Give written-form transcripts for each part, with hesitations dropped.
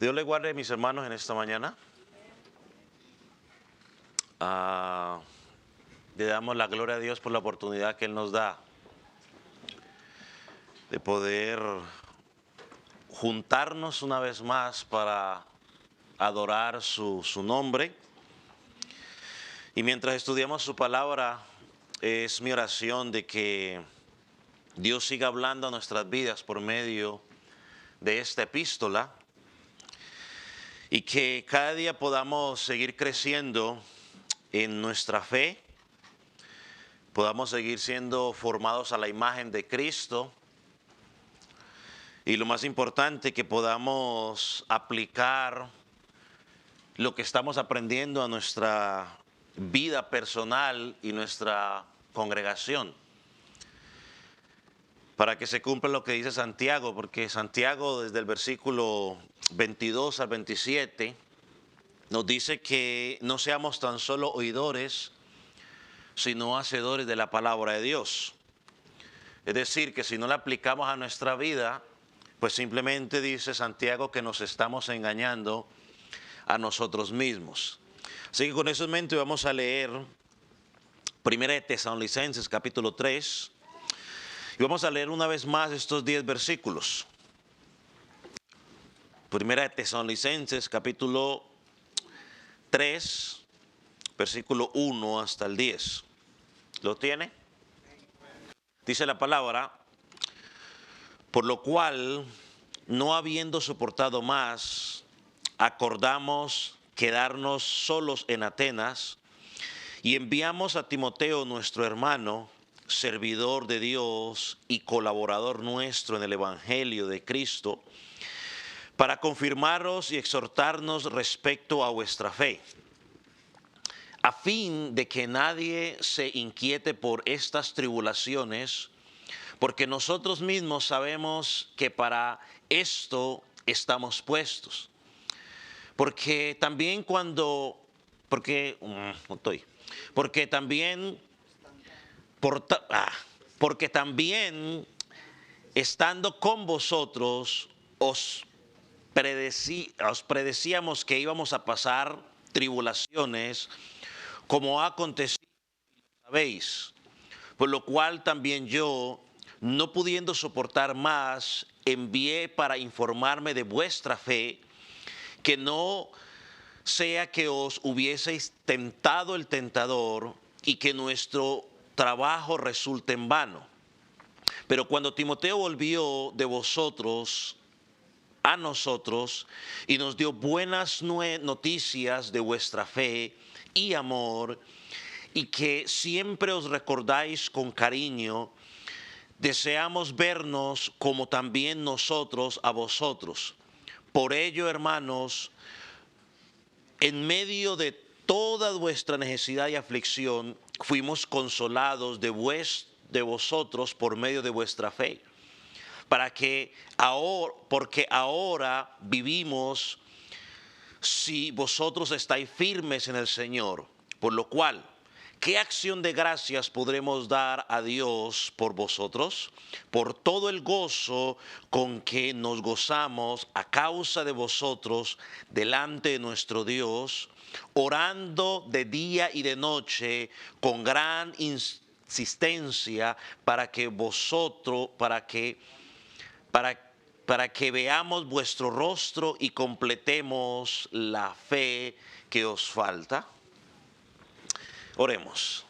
Dios le guarde, mis hermanos, en esta mañana. Le damos la gloria a Dios por la oportunidad que Él nos da de poder juntarnos una vez más para adorar su nombre. Y mientras estudiamos su palabra, es mi oración de que Dios siga hablando a nuestras vidas por medio de esta epístola y que cada día podamos seguir creciendo en nuestra fe, podamos seguir siendo formados a la imagen de Cristo y lo más importante, que podamos aplicar lo que estamos aprendiendo a nuestra vida personal y nuestra congregación, para que se cumpla lo que dice Santiago, porque Santiago desde el versículo 22 al 27 nos dice que no seamos tan solo oidores, sino hacedores de la palabra de Dios. Es decir, que si no la aplicamos a nuestra vida, pues simplemente dice Santiago que nos estamos engañando a nosotros mismos. Así que con eso en mente vamos a leer 1 de Tesalonicenses capítulo 3 y vamos a leer una vez más estos 10 versículos. 1 de Tesalonicenses capítulo 3, versículo 1 hasta el 10. ¿Lo tiene? Dice la palabra: por lo cual, no habiendo soportado más, acordamos quedarnos solos en Atenas y enviamos a Timoteo, nuestro hermano, servidor de Dios y colaborador nuestro en el Evangelio de Cristo, para confirmaros y exhortarnos respecto a vuestra fe, a fin de que nadie se inquiete por estas tribulaciones, porque nosotros mismos sabemos que para esto estamos puestos. Porque también estando con vosotros os predecíamos que íbamos a pasar tribulaciones, como ha acontecido, sabéis. Por lo cual también yo, no pudiendo soportar más, envié para informarme de vuestra fe, que no sea que os hubieseis tentado el tentador y que nuestro trabajo resulte en vano. Pero cuando Timoteo volvió de vosotros a nosotros y nos dio buenas noticias de vuestra fe y amor, y que siempre os recordáis con cariño, deseamos vernos como también nosotros a vosotros. Por ello, hermanos, en medio de toda vuestra necesidad y aflicción, fuimos consolados de vosotros por medio de vuestra fe, porque ahora vivimos si vosotros estáis firmes en el Señor. Por lo cual, ¿qué acción de gracias podremos dar a Dios por vosotros? Por todo el gozo con que nos gozamos a causa de vosotros delante de nuestro Dios, orando de día y de noche con gran insistencia para que veamos vuestro rostro y completemos la fe que os falta. Oremos.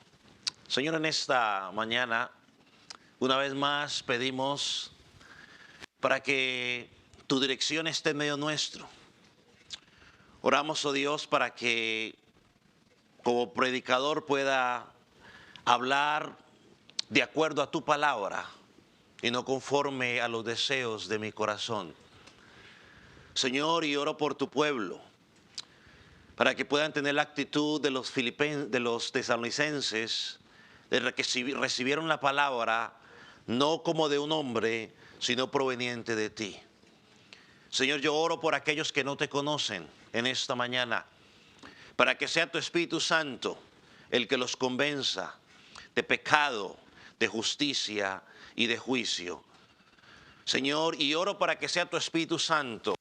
Señor, en esta mañana, una vez más pedimos para que tu dirección esté en medio nuestro. Oramos, oh Dios, para que como predicador pueda hablar de acuerdo a tu palabra y no conforme a los deseos de mi corazón. Señor, y oro por tu pueblo, para que puedan tener la actitud de los tesalonicenses, de que recibieron la palabra no como de un hombre, sino proveniente de ti. Señor, yo oro por aquellos que no te conocen en esta mañana, para que sea tu Espíritu Santo el que los convenza de pecado, de justicia y de juicio. Señor, y oro para que sea tu Espíritu Santo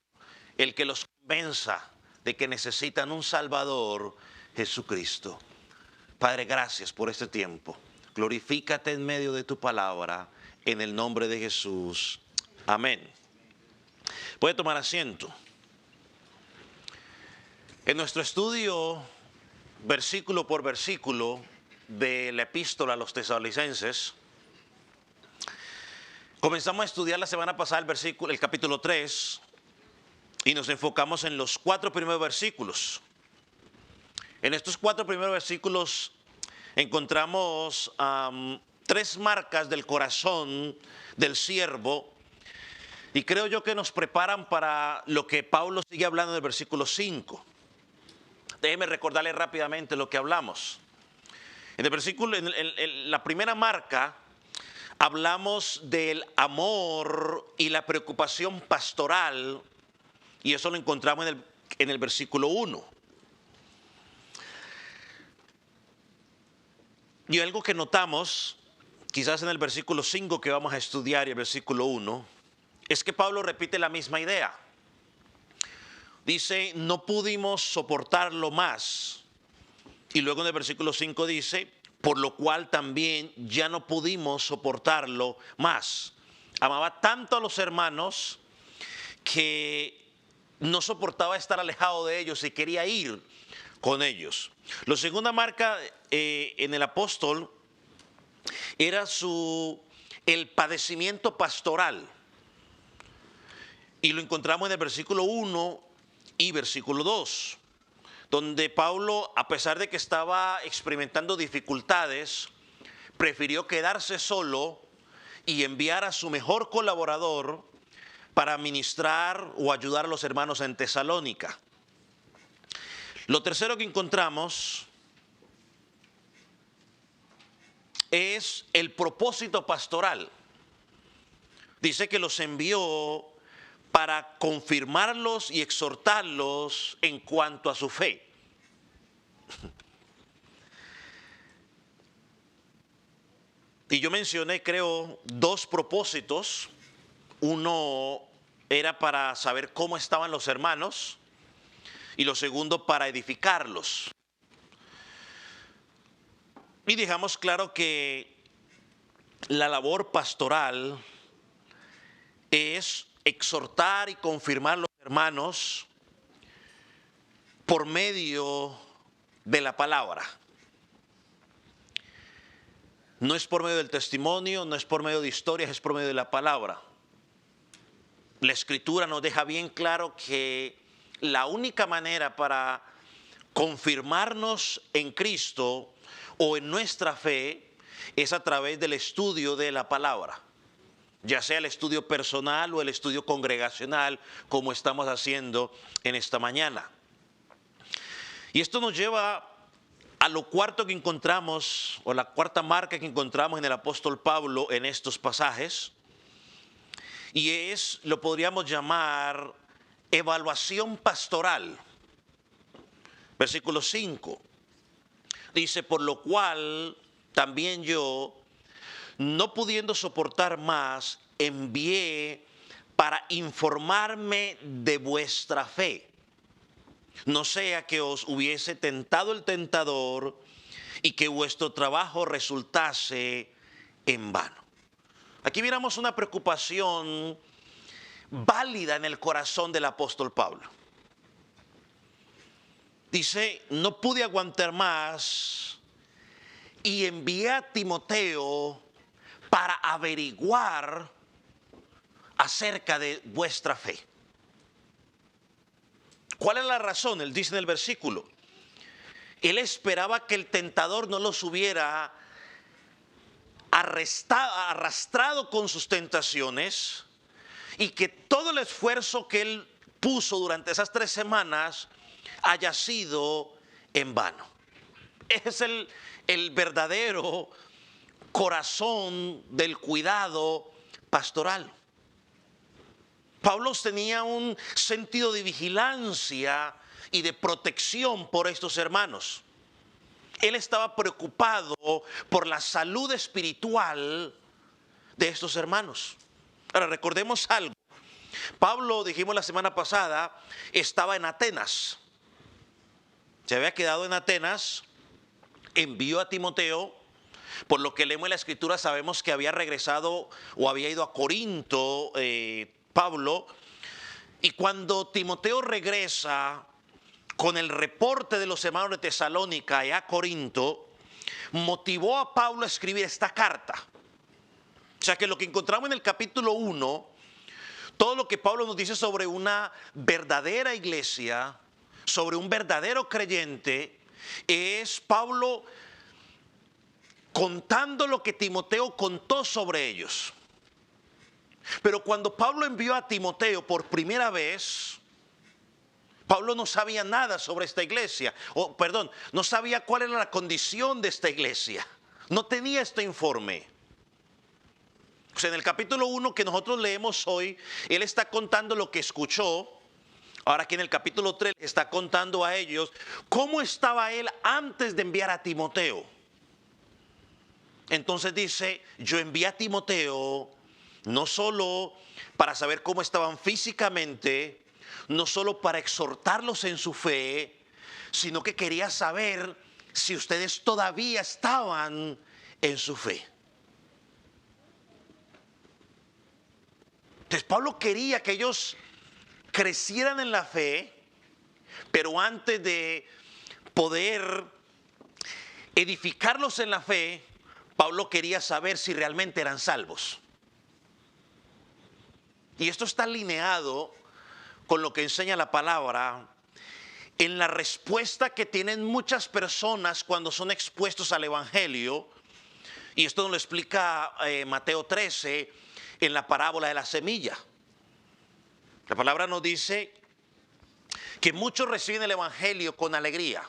el que los convenza de que necesitan un Salvador, Jesucristo. Padre, gracias por este tiempo. Glorifícate en medio de tu palabra, en el nombre de Jesús. Amén. Puede tomar asiento. En nuestro estudio, versículo por versículo, de la epístola a los tesalonicenses, comenzamos a estudiar la semana pasada el capítulo 3, y nos enfocamos en los 4 primeros versículos. En estos 4 primeros versículos encontramos 3 marcas del corazón del siervo, y creo yo que nos preparan para lo que Pablo sigue hablando en el versículo 5. Déjeme recordarle rápidamente lo que hablamos. En el versículo, en la primera marca, hablamos del amor y la preocupación pastoral, y eso lo encontramos en el versículo 1. Y algo que notamos, quizás en el versículo 5 que vamos a estudiar y el versículo 1, es que Pablo repite la misma idea. Dice, no pudimos soportarlo más. Y luego en el versículo 5 dice, por lo cual también ya no pudimos soportarlo más. Amaba tanto a los hermanos que no soportaba estar alejado de ellos y quería ir con ellos. La segunda marca en el apóstol era el padecimiento pastoral. Y lo encontramos en el versículo 1 y versículo 2, donde Pablo, a pesar de que estaba experimentando dificultades, prefirió quedarse solo y enviar a su mejor colaborador para ministrar o ayudar a los hermanos en Tesalónica. Lo tercero que encontramos es el propósito pastoral. Dice que los envió para confirmarlos y exhortarlos en cuanto a su fe. Y yo mencioné, creo, 2 propósitos. Uno era para saber cómo estaban los hermanos, y lo segundo para edificarlos. Y dejamos claro que la labor pastoral es exhortar y confirmar a los hermanos por medio de la palabra. No es por medio del testimonio, no es por medio de historias, es por medio de la palabra. La Escritura nos deja bien claro que la única manera para confirmarnos en Cristo o en nuestra fe es a través del estudio de la palabra, ya sea el estudio personal o el estudio congregacional, como estamos haciendo en esta mañana. Y esto nos lleva a lo cuarto que encontramos, o la cuarta marca que encontramos en el apóstol Pablo en estos pasajes, y lo podríamos llamar evaluación pastoral. Versículo 5 dice, por lo cual también yo, no pudiendo soportar más, envié para informarme de vuestra fe, no sea que os hubiese tentado el tentador y que vuestro trabajo resultase en vano. Aquí miramos una preocupación válida en el corazón del apóstol Pablo. Dice, no pude aguantar más y envié a Timoteo para averiguar acerca de vuestra fe. ¿Cuál es la razón? Él dice en el versículo, él esperaba que el tentador no los hubiera arrastrado con sus tentaciones y que todo el esfuerzo que él puso durante esas 3 semanas haya sido en vano. Es el verdadero corazón del cuidado pastoral. Pablo tenía un sentido de vigilancia y de protección por estos hermanos. Él estaba preocupado por la salud espiritual de estos hermanos. Ahora recordemos algo. Pablo, dijimos la semana pasada, estaba en Atenas. Se había quedado en Atenas, envió a Timoteo. Por lo que leemos en la Escritura sabemos que había regresado o había ido a Corinto Pablo. Y cuando Timoteo regresa con el reporte de los hermanos de Tesalónica y a Corinto, motivó a Pablo a escribir esta carta. O sea que lo que encontramos en el capítulo 1, todo lo que Pablo nos dice sobre una verdadera iglesia, sobre un verdadero creyente, es Pablo contando lo que Timoteo contó sobre ellos. Pero cuando Pablo envió a Timoteo por primera vez, Pablo no sabía nada sobre esta iglesia, no sabía cuál era la condición de esta iglesia, no tenía este informe. O sea, en el capítulo 1 que nosotros leemos hoy, él está contando lo que escuchó. Ahora aquí en el capítulo 3 está contando a ellos cómo estaba él antes de enviar a Timoteo. Entonces dice, yo envié a Timoteo no solo para saber cómo estaban físicamente, no solo para exhortarlos en su fe, sino que quería saber si ustedes todavía estaban en su fe. Entonces Pablo quería que ellos crecieran en la fe, pero antes de poder edificarlos en la fe, Pablo quería saber si realmente eran salvos. Y esto está alineado con lo que enseña la palabra en la respuesta que tienen muchas personas cuando son expuestos al evangelio. Y esto nos lo explica Mateo 13 en la parábola de la semilla. La palabra nos dice que muchos reciben el evangelio con alegría.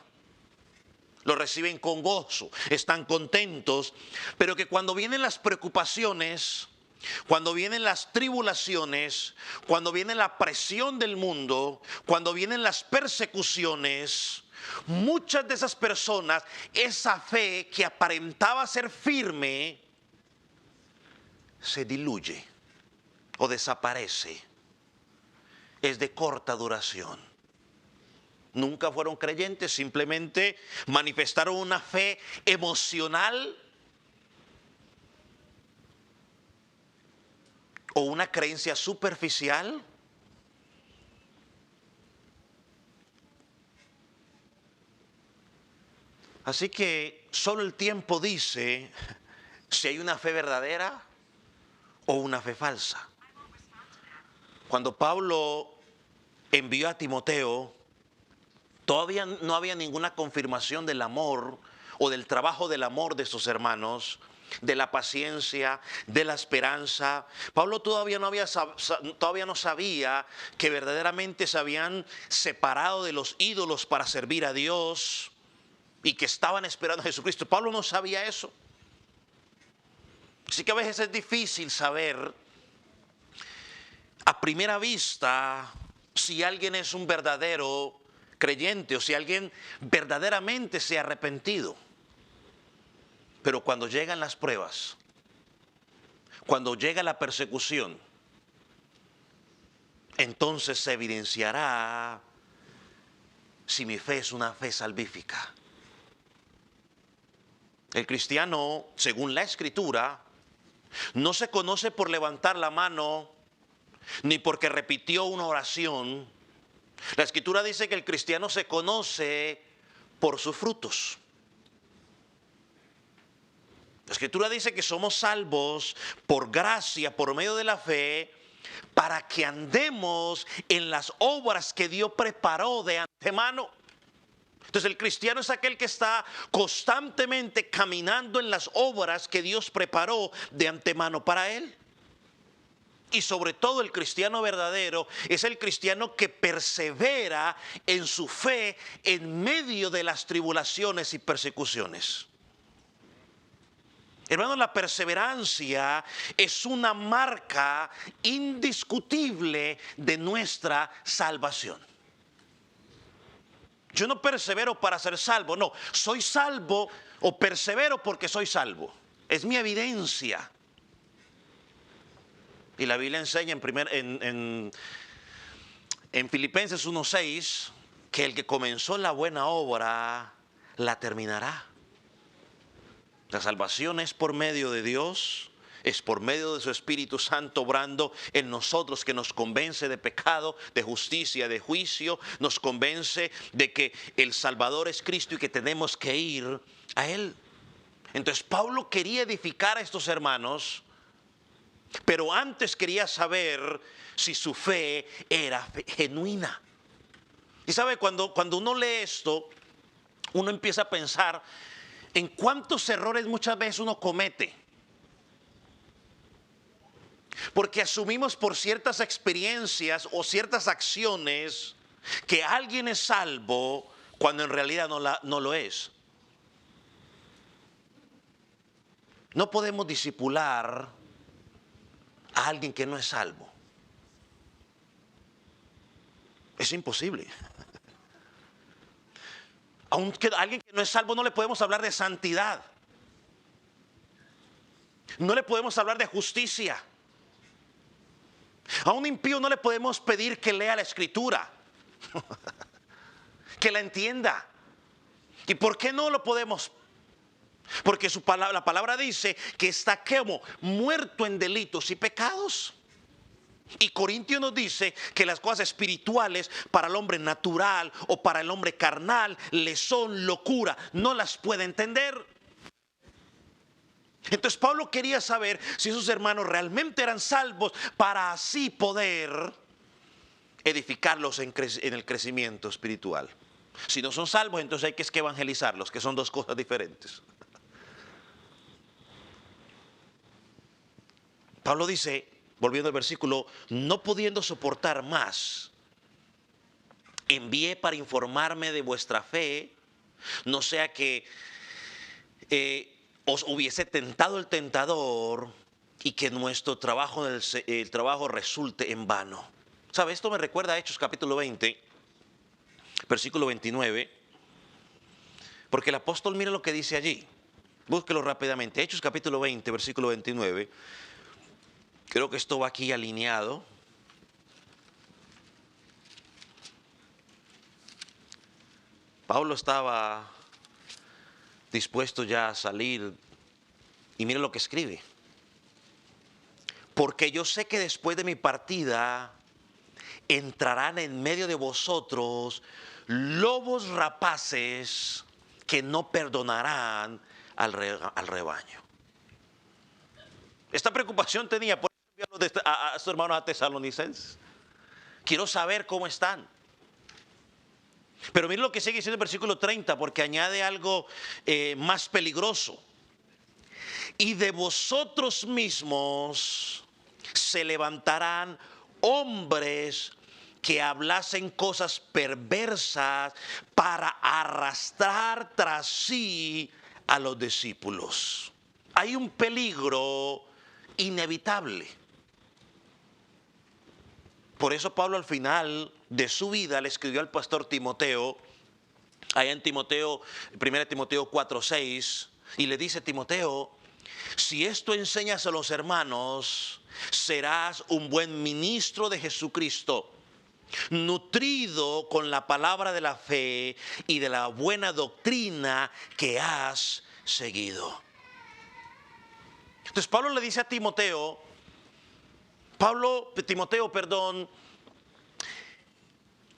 Lo reciben con gozo, están contentos, pero que cuando vienen las preocupaciones, cuando vienen las tribulaciones, cuando viene la presión del mundo, cuando vienen las persecuciones, muchas de esas personas, esa fe que aparentaba ser firme, se diluye o desaparece. Es de corta duración. Nunca fueron creyentes, simplemente manifestaron una fe emocional o una creencia superficial. Así que solo el tiempo dice si hay una fe verdadera o una fe falsa. Cuando Pablo envió a Timoteo, todavía no había ninguna confirmación del amor o del trabajo del amor de sus hermanos, de la paciencia, de la esperanza. Pablo todavía no sabía que verdaderamente se habían separado de los ídolos para servir a Dios y que estaban esperando a Jesucristo. Pablo no sabía eso. Así que a veces es difícil saber a primera vista si alguien es un verdadero creyente o si alguien verdaderamente se ha arrepentido. Pero cuando llegan las pruebas, cuando llega la persecución, entonces se evidenciará si mi fe es una fe salvífica. El cristiano, según la Escritura, no se conoce por levantar la mano ni porque repitió una oración. La Escritura dice que el cristiano se conoce por sus frutos. La Escritura dice que somos salvos por gracia, por medio de la fe, para que andemos en las obras que Dios preparó de antemano. Entonces el cristiano es aquel que está constantemente caminando en las obras que Dios preparó de antemano para él. Y sobre todo el cristiano verdadero es el cristiano que persevera en su fe en medio de las tribulaciones y persecuciones. Hermanos, la perseverancia es una marca indiscutible de nuestra salvación. Yo no persevero para ser salvo, no, soy salvo o persevero porque soy salvo. Es mi evidencia. Y la Biblia enseña en Filipenses 1:6 que el que comenzó la buena obra la terminará. La salvación es por medio de Dios, es por medio de su Espíritu Santo obrando en nosotros, que nos convence de pecado, de justicia, de juicio, nos convence de que el Salvador es Cristo y que tenemos que ir a Él. Entonces Pablo quería edificar a estos hermanos, pero antes quería saber si su fe era genuina. Y sabe, cuando uno lee esto, uno empieza a pensar en cuántos errores muchas veces uno comete. Porque asumimos por ciertas experiencias o ciertas acciones que alguien es salvo cuando en realidad no lo es. No podemos discipular a alguien que no es salvo. Es imposible. Aunque a alguien que no es salvo no le podemos hablar de santidad. No le podemos hablar de justicia. A un impío no le podemos pedir que lea la Escritura, que la entienda. ¿Y por qué no lo podemos? Porque la palabra dice que está como muerto en delitos y pecados. Y Corintios nos dice que las cosas espirituales para el hombre natural o para el hombre carnal le son locura, no las puede entender. Entonces Pablo quería saber si esos hermanos realmente eran salvos para así poder edificarlos en el crecimiento espiritual. Si no son salvos, entonces hay que evangelizarlos, que son dos cosas diferentes. Pablo dice, volviendo al versículo, no pudiendo soportar más, envié para informarme de vuestra fe, no sea que os hubiese tentado el tentador y que nuestro trabajo, el trabajo resulte en vano. ¿Sabe? Esto me recuerda a Hechos capítulo 20, versículo 29, porque el apóstol mire lo que dice allí. Búsquelo rápidamente. Hechos capítulo 20, versículo 29. Creo que esto va aquí alineado. Pablo estaba dispuesto ya a salir y mire lo que escribe. Porque yo sé que después de mi partida entrarán en medio de vosotros lobos rapaces que no perdonarán al rebaño. Esta preocupación tenía por a sus hermanos a tesalonicenses. Quiero saber cómo están. Pero mire lo que sigue diciendo el versículo 30, porque añade algo más peligroso. Y de vosotros mismos se levantarán hombres que hablasen cosas perversas para arrastrar tras sí a los discípulos. Hay un peligro inevitable. Por eso Pablo al final de su vida le escribió al pastor Timoteo, allá en Timoteo, 1 Timoteo 4:6, y le dice: Timoteo, si esto enseñas a los hermanos, serás un buen ministro de Jesucristo, nutrido con la palabra de la fe y de la buena doctrina que has seguido. Entonces Pablo le dice a Timoteo,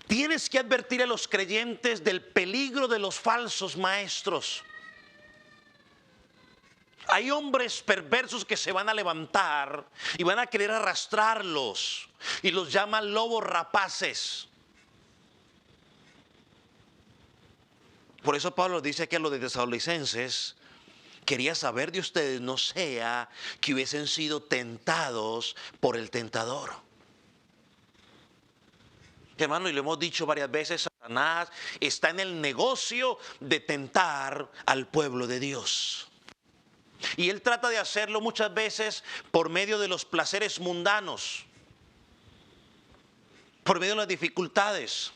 tienes que advertir a los creyentes del peligro de los falsos maestros. Hay hombres perversos que se van a levantar y van a querer arrastrarlos y los llaman lobos rapaces. Por eso Pablo dice que a los de tesalonicenses: quería saber de ustedes, no sea que hubiesen sido tentados por el tentador. Hermano, y lo hemos dicho varias veces, Satanás está en el negocio de tentar al pueblo de Dios. Y él trata de hacerlo muchas veces por medio de los placeres mundanos, por medio de las dificultades.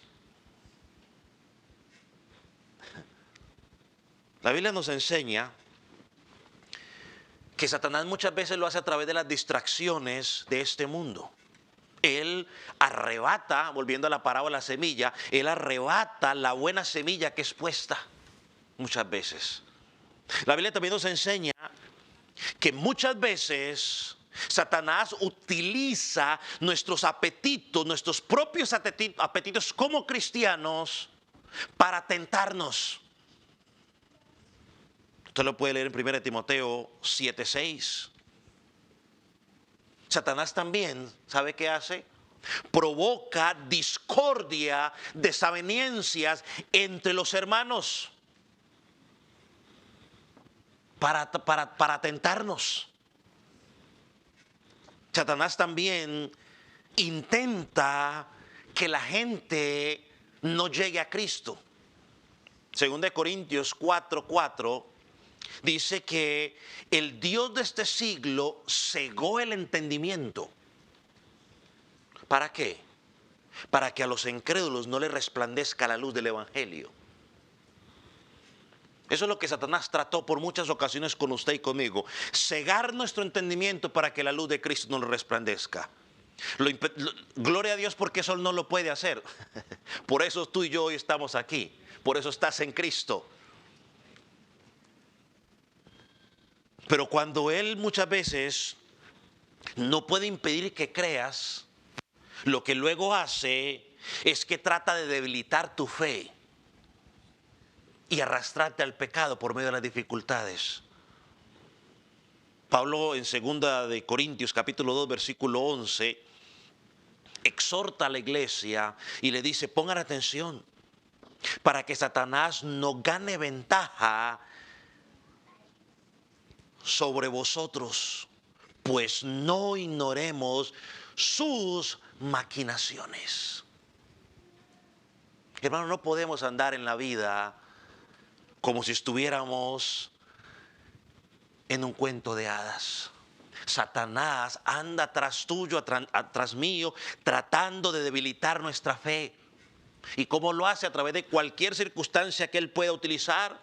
La Biblia nos enseña que Satanás muchas veces lo hace a través de las distracciones de este mundo. Él arrebata, volviendo a la parábola de la semilla, él arrebata la buena semilla que es puesta muchas veces. La Biblia también nos enseña que muchas veces Satanás utiliza nuestros apetitos, nuestros propios apetitos como cristianos para tentarnos. Usted lo puede leer en 1 Timoteo 7:6. Satanás también, ¿sabe qué hace? Provoca discordia, desavenencias entre los hermanos para tentarnos. Satanás también intenta que la gente no llegue a Cristo. 2 Corintios 4:4 dice que el Dios de este siglo cegó el entendimiento. ¿Para qué? Para que a los incrédulos no les resplandezca la luz del Evangelio. Eso es lo que Satanás trató por muchas ocasiones con usted y conmigo. Cegar nuestro entendimiento para que la luz de Cristo no le resplandezca. Gloria a Dios porque eso no lo puede hacer. Por eso tú y yo hoy estamos aquí. Por eso estás en Cristo. Pero cuando Él muchas veces no puede impedir que creas, lo que luego hace es que trata de debilitar tu fe y arrastrarte al pecado por medio de las dificultades. Pablo en 2 de Corintios capítulo 2 versículo 11 exhorta a la iglesia y le dice: pongan atención para que Satanás no gane ventaja sobre vosotros, pues no ignoremos sus maquinaciones. Hermano, no podemos andar en la vida como si estuviéramos en un cuento de hadas. Satanás anda tras tuyo, tras mío, tratando de debilitar nuestra fe. ¿Y cómo lo hace? A través de cualquier circunstancia que él pueda utilizar.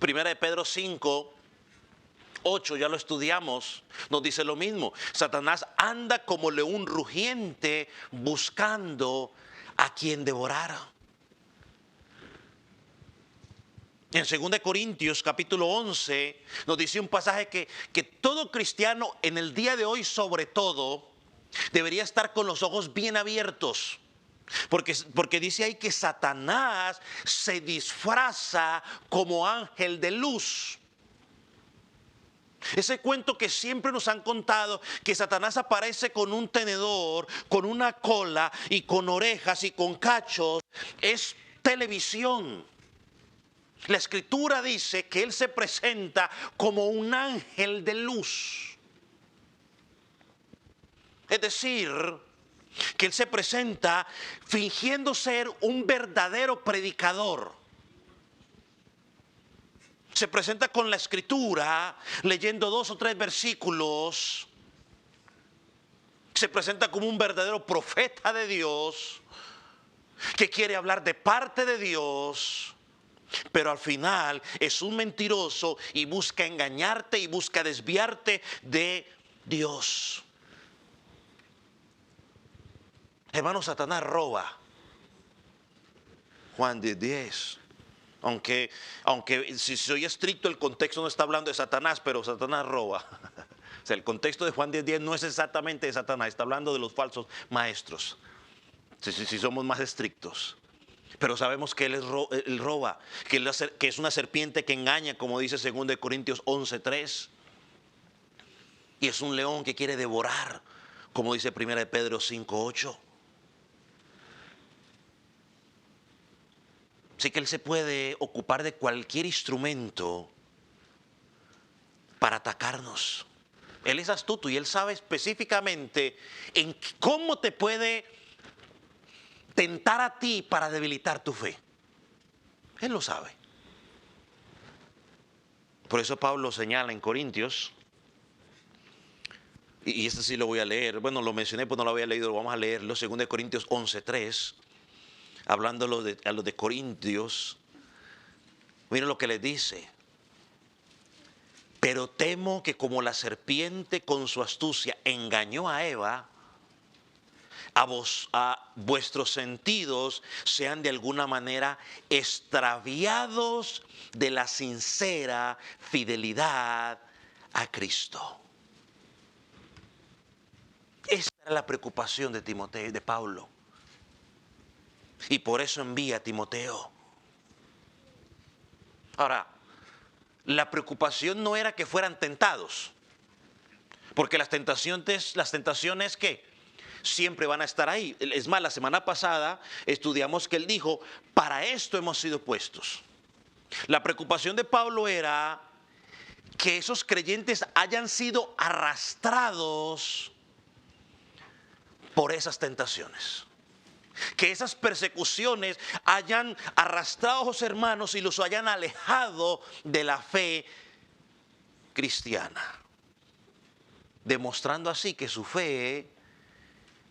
1 de Pedro 5:8, ya lo estudiamos, nos dice lo mismo. Satanás anda como león rugiente buscando a quien devorar. En 2 Corintios capítulo 11 nos dice un pasaje que todo cristiano en el día de hoy sobre todo debería estar con los ojos bien abiertos. Porque dice ahí que Satanás se disfraza como ángel de luz. Ese cuento que siempre nos han contado, que Satanás aparece con un tenedor, con una cola y con orejas y con cachos, es televisión. La Escritura dice que Él se presenta como un ángel de luz. Es decir, que Él se presenta fingiendo ser un verdadero predicador. Se presenta con la Escritura, leyendo 2 o 3 versículos. Se presenta como un verdadero profeta de Dios, que quiere hablar de parte de Dios. Pero al final es un mentiroso y busca engañarte y busca desviarte de Dios. Hermano, Satanás roba. Juan 10:10. Aunque si soy estricto, el contexto no está hablando de Satanás, pero Satanás roba. O sea, el contexto de Juan 10:10 no es exactamente de Satanás, está hablando de los falsos maestros. Si somos más estrictos. Pero sabemos que él roba, que es una serpiente que engaña, como dice 2 Corintios 11:3. Y es un león que quiere devorar, como dice 1 de Pedro 5:8. Así que él se puede ocupar de cualquier instrumento para atacarnos. Él es astuto y él sabe específicamente en cómo te puede tentar a ti para debilitar tu fe. Él lo sabe. Por eso Pablo señala en Corintios, y este sí lo voy a leer, bueno, lo mencioné, pues no lo había leído, lo vamos a leerlo, 2 Corintios 11:3, hablando a los de Corintios. Miren lo que les dice: Pero temo que como la serpiente con su astucia engañó a Eva, a vuestros sentidos sean de alguna manera extraviados de la sincera fidelidad a Cristo. Esa era la preocupación de Timoteo, de Pablo. Y por eso envía a Timoteo. Ahora, la preocupación no era que fueran tentados, porque las tentaciones que siempre van a estar ahí. Es más, la semana pasada estudiamos que él dijo, para esto hemos sido puestos. La preocupación de Pablo era que esos creyentes hayan sido arrastrados por esas tentaciones. Que esas persecuciones hayan arrastrado a los hermanos y los hayan alejado de la fe cristiana. Demostrando así que su fe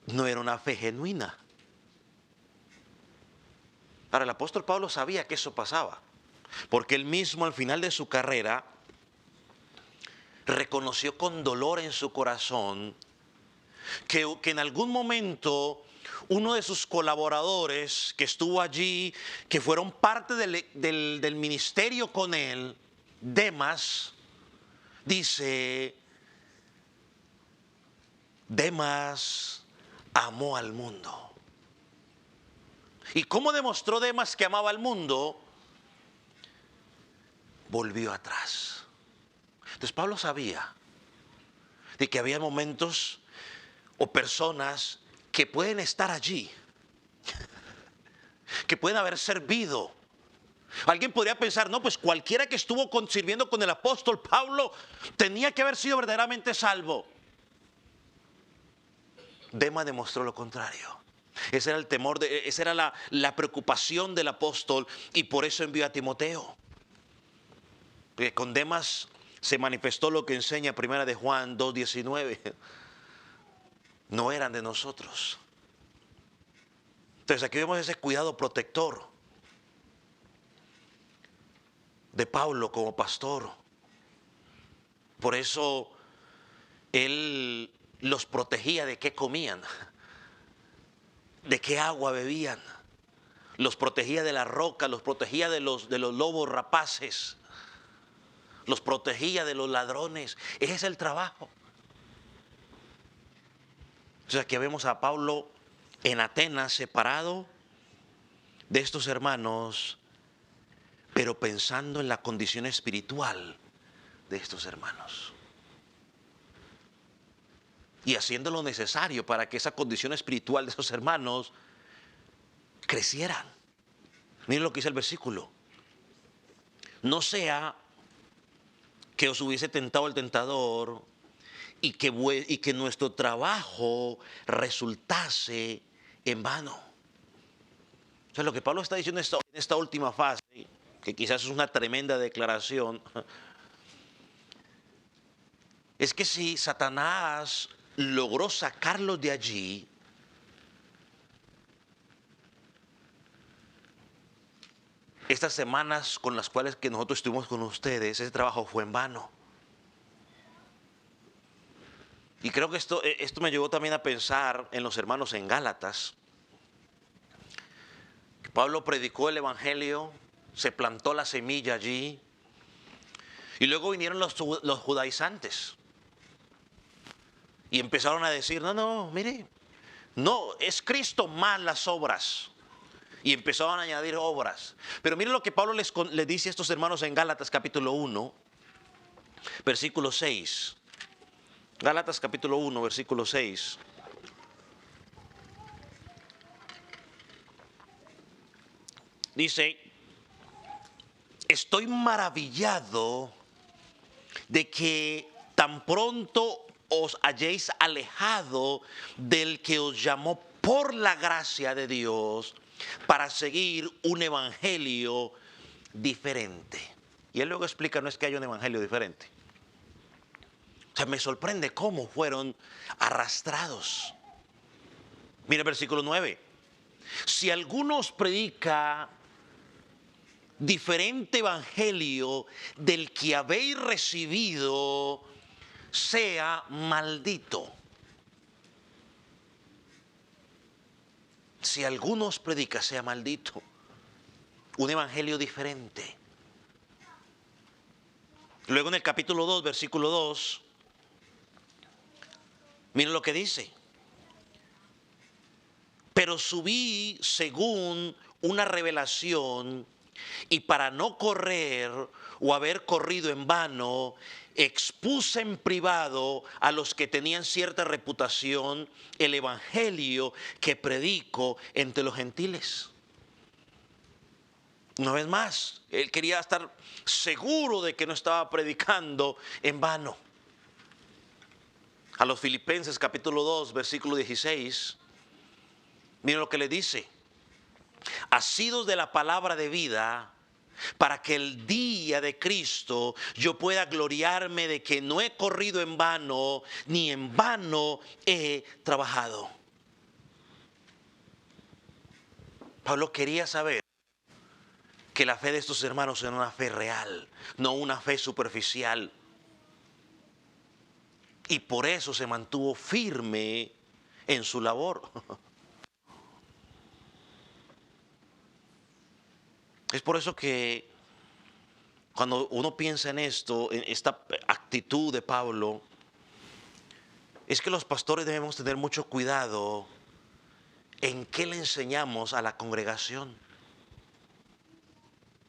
no era una fe genuina. Ahora, el apóstol Pablo sabía que eso pasaba, porque él mismo al final de su carrera reconoció con dolor en su corazón que en algún momento uno de sus colaboradores que estuvo allí, que fueron parte del ministerio con él, Demas, dice, Demas amó al mundo. ¿Y cómo demostró Demas que amaba al mundo? Volvió atrás. Entonces Pablo sabía de que había momentos o personas que pueden estar allí, que pueden haber servido. Alguien podría pensar, no, pues cualquiera que estuvo sirviendo con el apóstol Pablo tenía que haber sido verdaderamente salvo. Demas demostró lo contrario. Ese era el temor, esa era la preocupación del apóstol, y por eso envió a Timoteo. Porque con Demas se manifestó lo que enseña Primera de Juan 2:19. No eran de nosotros. Entonces aquí vemos ese cuidado protector de Pablo como pastor. Por eso él los protegía de qué comían, de qué agua bebían. Los protegía de la roca, los protegía de los lobos rapaces, los protegía de los ladrones. Ese es el trabajo. O sea, aquí vemos a Pablo en Atenas separado de estos hermanos, pero pensando en la condición espiritual de estos hermanos. Y haciendo lo necesario para que esa condición espiritual de esos hermanos crecieran. Miren lo que dice el versículo. No sea que os hubiese tentado el tentador y que nuestro trabajo resultase en vano. O sea, lo que Pablo está diciendo en esta última fase, que quizás es una tremenda declaración, es que si Satanás logró sacarlos de allí, estas semanas con las cuales que nosotros estuvimos con ustedes, ese trabajo fue en vano. Y creo que esto me llevó también a pensar en los hermanos en Gálatas. Pablo predicó el evangelio, se plantó la semilla allí, y luego vinieron los judaizantes y empezaron a decir, no, mire, no, es Cristo más las obras. Y empezaron a añadir obras. Pero miren lo que Pablo les dice a estos hermanos en Gálatas capítulo 1, versículo 6. Gálatas capítulo 1, versículo 6. Dice, estoy maravillado de que tan pronto os hayáis alejado del que os llamó por la gracia de Dios para seguir un evangelio diferente. Y él luego explica, no es que haya un evangelio diferente. O sea, me sorprende cómo fueron arrastrados. Mira el versículo 9. Si alguno os predica diferente evangelio del que habéis recibido sea maldito. Si alguno os predica, sea maldito. Un evangelio diferente. Luego en el capítulo 2, versículo 2, miren lo que dice. Pero subí según una revelación, y para no correr o haber corrido en vano, expuse en privado a los que tenían cierta reputación el evangelio que predico entre los gentiles. Una vez más, él quería estar seguro de que no estaba predicando en vano. A los Filipenses capítulo 2, versículo 16, miren lo que le dice. Asidos de la palabra de vida, para que el día de Cristo yo pueda gloriarme de que no he corrido en vano, ni en vano he trabajado. Pablo quería saber que la fe de estos hermanos era una fe real, no una fe superficial. Y por eso se mantuvo firme en su labor. Es por eso que cuando uno piensa en esto, en esta actitud de Pablo, es que los pastores debemos tener mucho cuidado en qué le enseñamos a la congregación.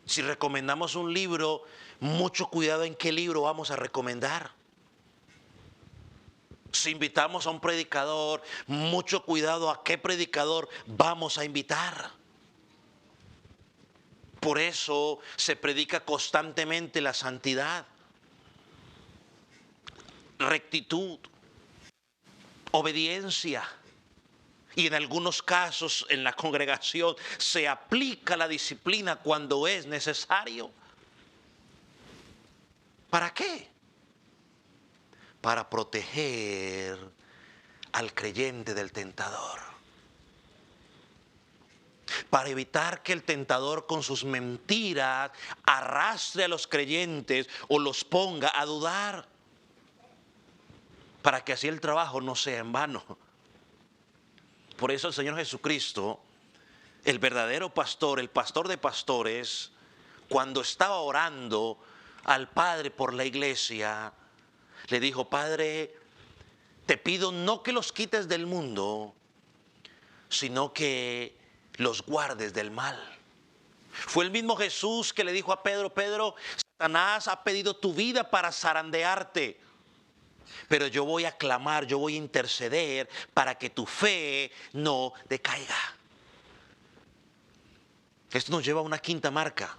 Si recomendamos un libro, mucho cuidado en qué libro vamos a recomendar. Si invitamos a un predicador, mucho cuidado a qué predicador vamos a invitar. Por eso se predica constantemente la santidad, rectitud, obediencia. Y en algunos casos en la congregación se aplica la disciplina cuando es necesario. ¿Para qué? Para proteger al creyente del tentador. Para evitar que el tentador con sus mentiras arrastre a los creyentes o los ponga a dudar. Para que así el trabajo no sea en vano. Por eso el Señor Jesucristo, el verdadero pastor, el pastor de pastores, cuando estaba orando al Padre por la iglesia, le dijo: Padre, te pido no que los quites del mundo, sino que los guardes del mal. Fue el mismo Jesús que le dijo a Pedro: Pedro, Satanás ha pedido tu vida para zarandearte, pero yo voy a clamar, yo voy a interceder para que tu fe no decaiga. Esto nos lleva a una quinta marca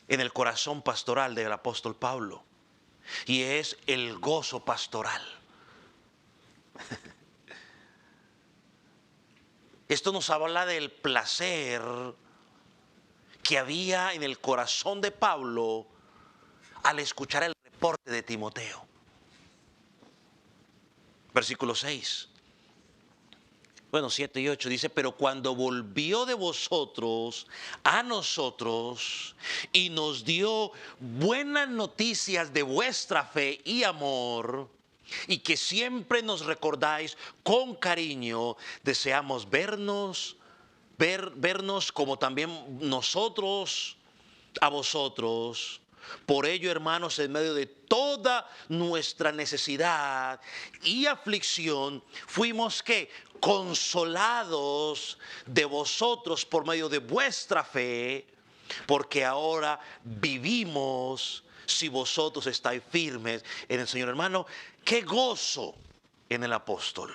en el corazón pastoral del apóstol Pablo, y es el gozo pastoral. Esto nos habla del placer que había en el corazón de Pablo al escuchar el reporte de Timoteo. Versículo 6. Bueno, 7 y 8 dice: pero cuando volvió de vosotros a nosotros y nos dio buenas noticias de vuestra fe y amor, y que siempre nos recordáis con cariño, deseamos vernos como también nosotros a vosotros. Por ello, hermanos, en medio de toda nuestra necesidad y aflicción, fuimos ¿qué? Consolados de vosotros por medio de vuestra fe, porque ahora vivimos si vosotros estáis firmes en el Señor. Hermano, qué gozo en el apóstol.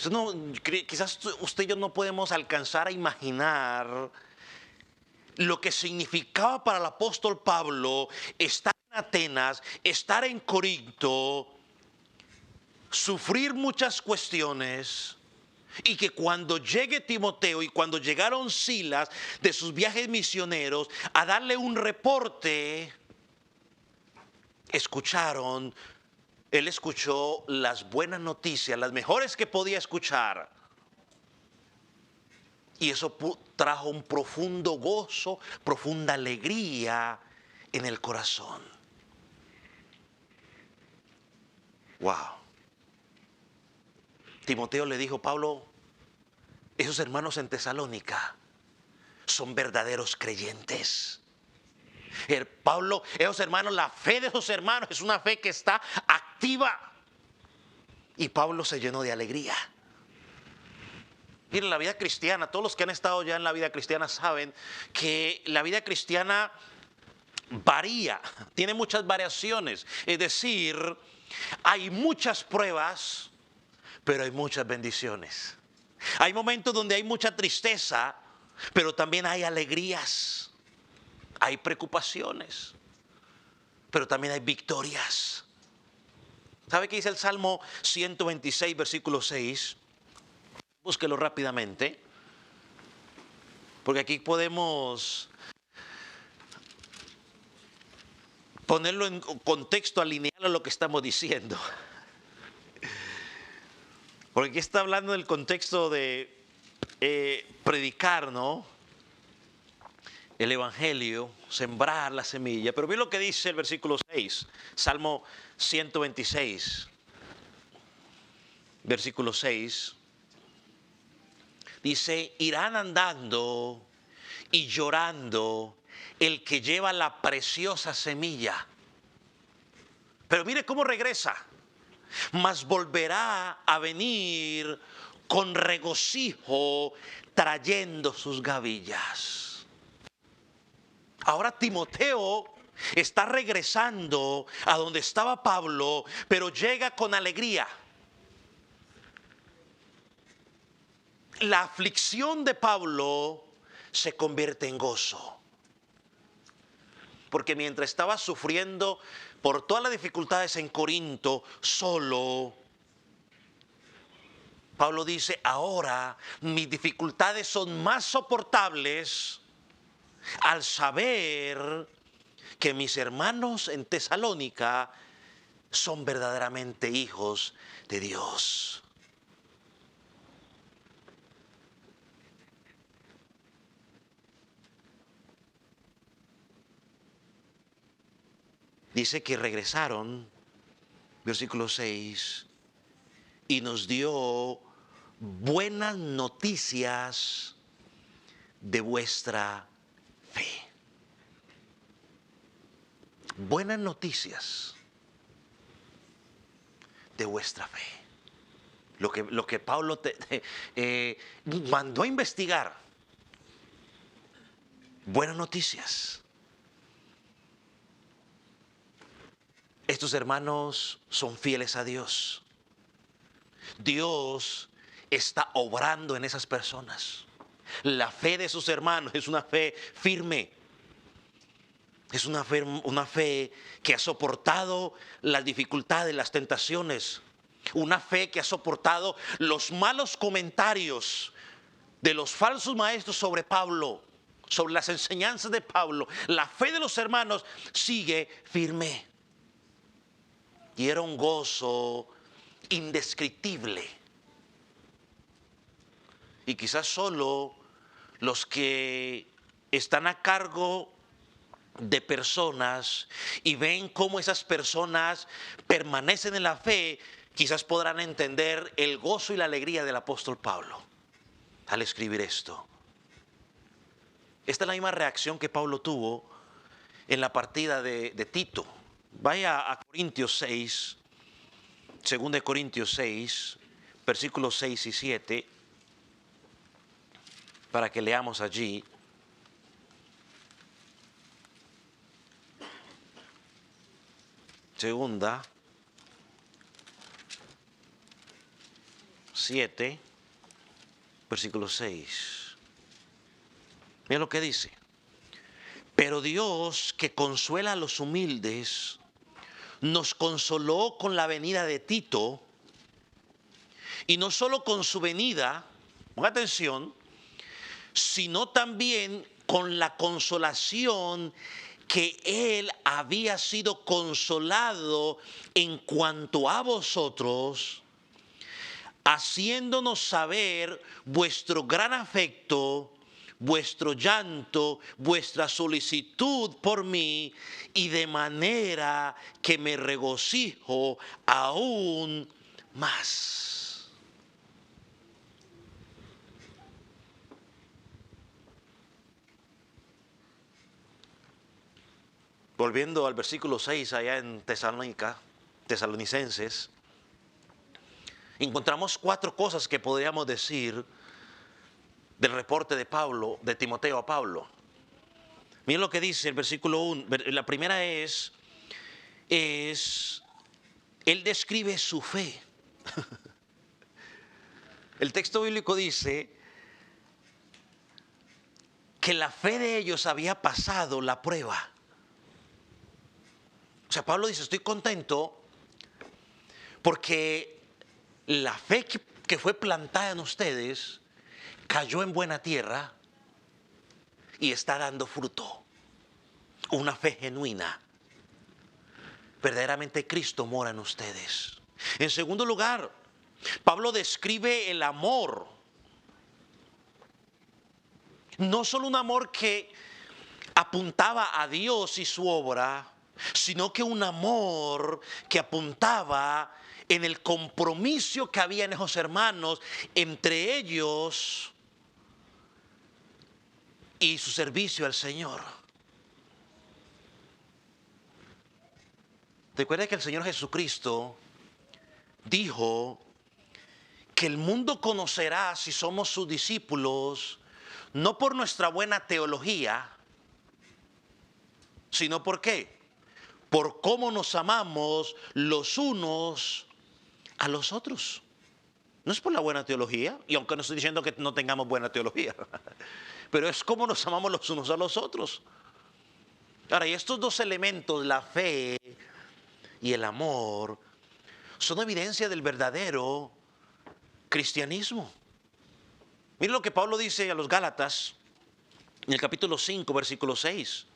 No, quizás usted y yo no podemos alcanzar a imaginar lo que significaba para el apóstol Pablo estar en Atenas, estar en Corinto, sufrir muchas cuestiones, y que cuando llegue Timoteo y cuando llegaron Silas de sus viajes misioneros a darle un reporte, él escuchó las buenas noticias, las mejores que podía escuchar. Y eso trajo un profundo gozo, profunda alegría en el corazón. Wow. Timoteo le dijo: Pablo, esos hermanos en Tesalónica son verdaderos creyentes. Pablo, esos hermanos, la fe de esos hermanos es una fe que está activa. Y Pablo se llenó de alegría. Miren, la vida cristiana, todos los que han estado ya en la vida cristiana saben que la vida cristiana varía, tiene muchas variaciones. Es decir, hay muchas pruebas, pero hay muchas bendiciones. Hay momentos donde hay mucha tristeza, pero también hay alegrías. Hay preocupaciones, pero también hay victorias. ¿Sabe qué dice el Salmo 126, versículo 6? Búsquelo rápidamente, porque aquí podemos ponerlo en contexto, alinearlo a lo que estamos diciendo. Porque aquí está hablando del contexto de predicar, ¿no? El evangelio, sembrar la semilla. Pero ve lo que dice el versículo 6, Salmo 126, versículo 6. Dice: irán andando y llorando el que lleva la preciosa semilla. Pero mire cómo regresa. Mas volverá a venir con regocijo trayendo sus gavillas. Ahora Timoteo está regresando a donde estaba Pablo, pero llega con alegría. La aflicción de Pablo se convierte en gozo. Porque mientras estaba sufriendo por todas las dificultades en Corinto solo, Pablo dice: ahora mis dificultades son más soportables al saber que mis hermanos en Tesalónica son verdaderamente hijos de Dios. Dice que regresaron, versículo 6, y nos dio buenas noticias de vuestra fe. Buenas noticias de vuestra fe. Lo que Pablo mandó a investigar. Buenas noticias. Estos hermanos son fieles a Dios. Dios está obrando en esas personas. La fe de sus hermanos es una fe firme. Es una fe que ha soportado las dificultades, las tentaciones. Una fe que ha soportado los malos comentarios de los falsos maestros sobre Pablo, sobre las enseñanzas de Pablo. La fe de los hermanos sigue firme. Y era un gozo indescriptible. Y quizás solo los que están a cargo de personas y ven cómo esas personas permanecen en la fe, quizás podrán entender el gozo y la alegría del apóstol Pablo al escribir esto. Esta es la misma reacción que Pablo tuvo en la partida de Tito. Vaya a Corintios 6, 2 Corintios 6, versículos 6 y 7, para que leamos allí. Segunda 7, versículo 6. Mira lo que dice: pero Dios, que consuela a los humildes, nos consoló con la venida de Tito, y no solo con su venida, ponga atención, sino también con la consolación que él había sido consolado en cuanto a vosotros, haciéndonos saber vuestro gran afecto, vuestro llanto, vuestra solicitud por mí, y de manera que me regocijo aún más. Volviendo al versículo 6 allá en Tesalonicenses, encontramos 4 cosas que podríamos decir del reporte de Pablo, de Timoteo a Pablo. Miren lo que dice el versículo 1. La primera es, él describe su fe. El texto bíblico dice que la fe de ellos había pasado la prueba. O sea, Pablo dice, estoy contento porque la fe que fue plantada en ustedes cayó en buena tierra y está dando fruto. Una fe genuina. Verdaderamente Cristo mora en ustedes. En segundo lugar, Pablo describe el amor. No solo un amor que apuntaba a Dios y su obra, sino que un amor que apuntaba en el compromiso que había en esos hermanos, entre ellos y su servicio al Señor. Recuerda que el Señor Jesucristo dijo que el mundo conocerá si somos sus discípulos, no por nuestra buena teología, sino por qué, por cómo nos amamos los unos a los otros. No es por la buena teología, y aunque no estoy diciendo que no tengamos buena teología, pero es cómo nos amamos los unos a los otros. Ahora, y estos 2 elementos, la fe y el amor, son evidencia del verdadero cristianismo. Miren lo que Pablo dice a los Gálatas en el capítulo 5, versículo 6.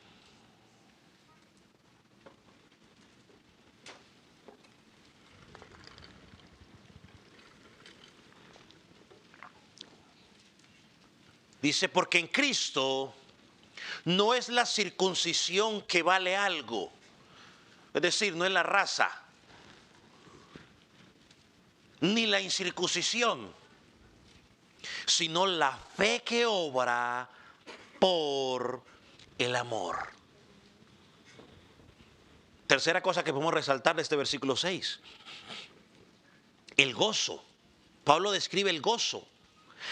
Dice, porque en Cristo no es la circuncisión que vale algo. Es decir, no es la raza, ni la incircuncisión, sino la fe que obra por el amor. Tercera cosa que podemos resaltar de este versículo 6. El gozo. Pablo describe el gozo.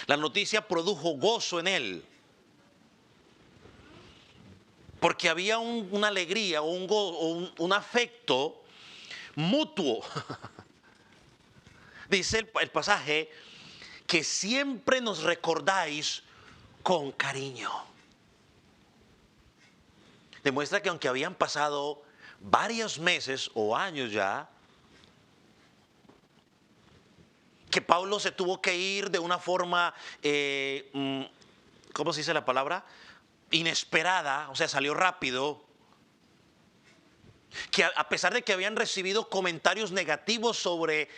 La noticia produjo gozo en él. Porque había una alegría, un afecto mutuo. Dice el pasaje que siempre nos recordáis con cariño. Demuestra que aunque habían pasado varios meses o años ya, que Pablo se tuvo que ir de una forma, ¿cómo se dice la palabra? Inesperada, o sea, salió rápido. Que a pesar de que habían recibido comentarios negativos sobre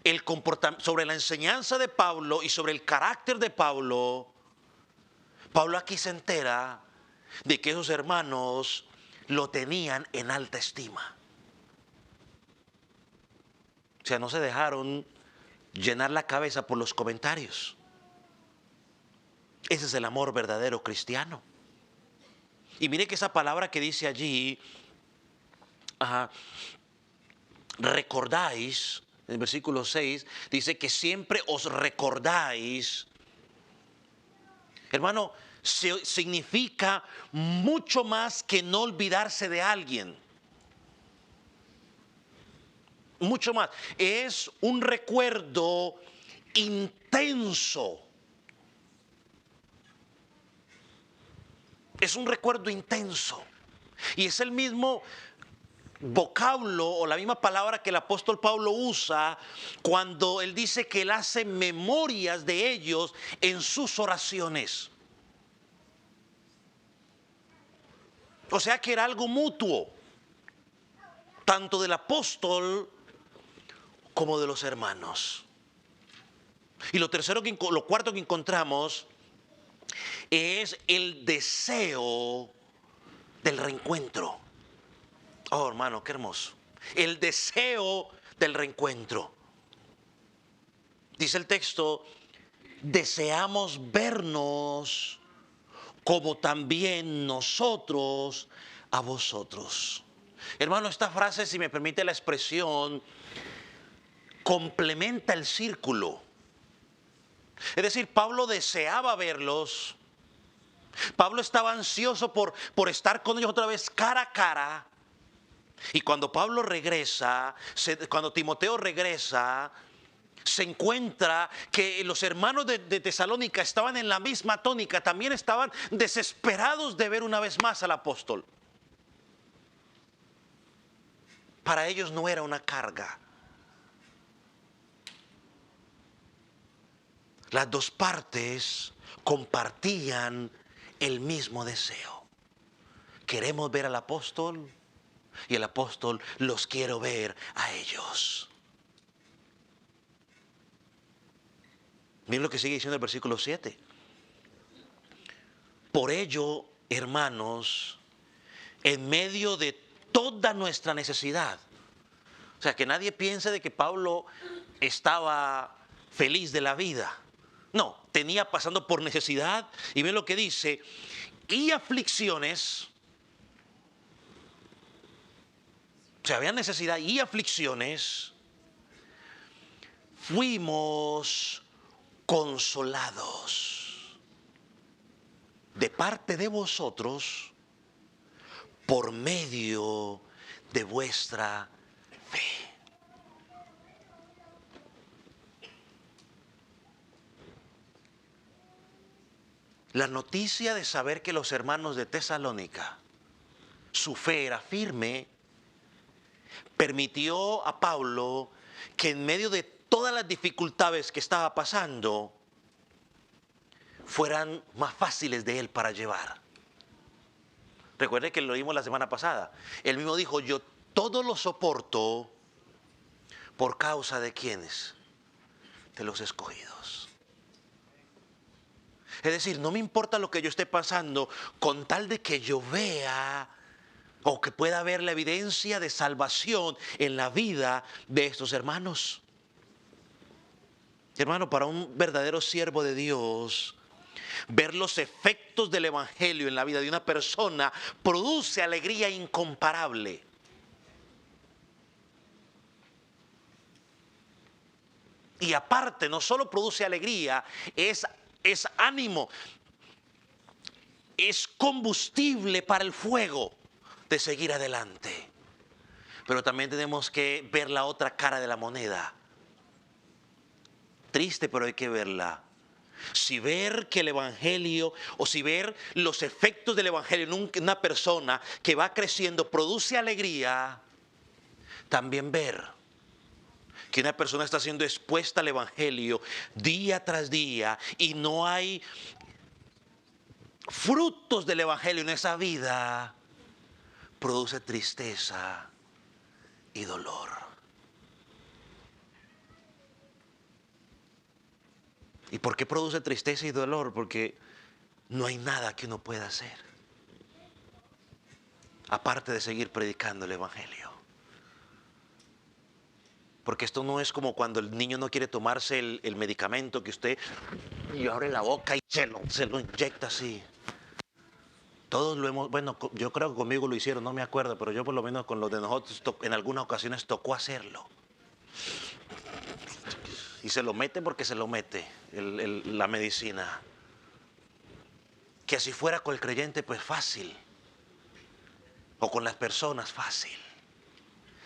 el comportamiento, sobre la enseñanza de Pablo y sobre el carácter de Pablo, Pablo aquí se entera de que esos hermanos lo tenían en alta estima. O sea, no se dejaron llenar la cabeza por los comentarios. Ese es el amor verdadero cristiano. Y mire que esa palabra que dice allí, recordáis, en el versículo 6, dice que siempre os recordáis. Hermano, significa mucho más que no olvidarse de alguien. Mucho más. Es un recuerdo intenso. Es un recuerdo intenso. Y es el mismo vocablo o la misma palabra que el apóstol Pablo usa cuando él dice que él hace memorias de ellos en sus oraciones. O sea que era algo mutuo, tanto del apóstol como de los hermanos. Y lo cuarto que encontramos es el deseo del reencuentro. Oh, hermano, qué hermoso. El deseo del reencuentro. Dice el texto, deseamos vernos como también nosotros a vosotros. Hermano, esta frase, si me permite la expresión, complementa el círculo. Es decir, Pablo deseaba verlos. Pablo estaba ansioso por estar con ellos otra vez cara a cara. Y cuando Pablo regresa, cuando Timoteo regresa, se encuentra que los hermanos de Tesalónica estaban en la misma tónica, también estaban desesperados de ver una vez más al apóstol. Para ellos no era una carga. Las dos partes compartían el mismo deseo. Queremos ver al apóstol y el apóstol los quiero ver a ellos. Miren lo que sigue diciendo el versículo 7. Por ello, hermanos, en medio de toda nuestra necesidad. O sea, que nadie piense de que Pablo estaba feliz de la vida. No, tenía pasando por necesidad. Y ven lo que dice, y aflicciones. O sea, había necesidad y aflicciones. Fuimos consolados de parte de vosotros por medio de vuestra fe. La noticia de saber que los hermanos de Tesalónica, su fe era firme, permitió a Pablo que en medio de todas las dificultades que estaba pasando, fueran más fáciles de él para llevar. Recuerde que lo vimos la semana pasada. Él mismo dijo, yo todo lo soporto por causa de ¿quiénes? De los escogidos. Es decir, no me importa lo que yo esté pasando, con tal de que yo vea o que pueda ver la evidencia de salvación en la vida de estos hermanos. Hermano, para un verdadero siervo de Dios, ver los efectos del evangelio en la vida de una persona produce alegría incomparable. Y aparte, no solo produce alegría, es ánimo, es combustible para el fuego de seguir adelante. Pero también tenemos que ver la otra cara de la moneda. Triste, pero hay que verla. Si ver que el evangelio o si ver los efectos del evangelio en una persona que va creciendo produce alegría, también ver que una persona está siendo expuesta al evangelio día tras día y no hay frutos del evangelio en esa vida, produce tristeza y dolor. ¿Y por qué produce tristeza y dolor? Porque no hay nada que uno pueda hacer aparte de seguir predicando el evangelio. Porque esto no es como cuando el niño no quiere tomarse el medicamento que usted y abre la boca y se lo inyecta así. Todos lo hemos, bueno, yo creo que conmigo lo hicieron, no me acuerdo, pero yo por lo menos con los de nosotros en algunas ocasiones tocó hacerlo. Y se lo mete porque se lo mete la medicina. Que si fuera con el creyente, pues fácil. O con las personas, fácil.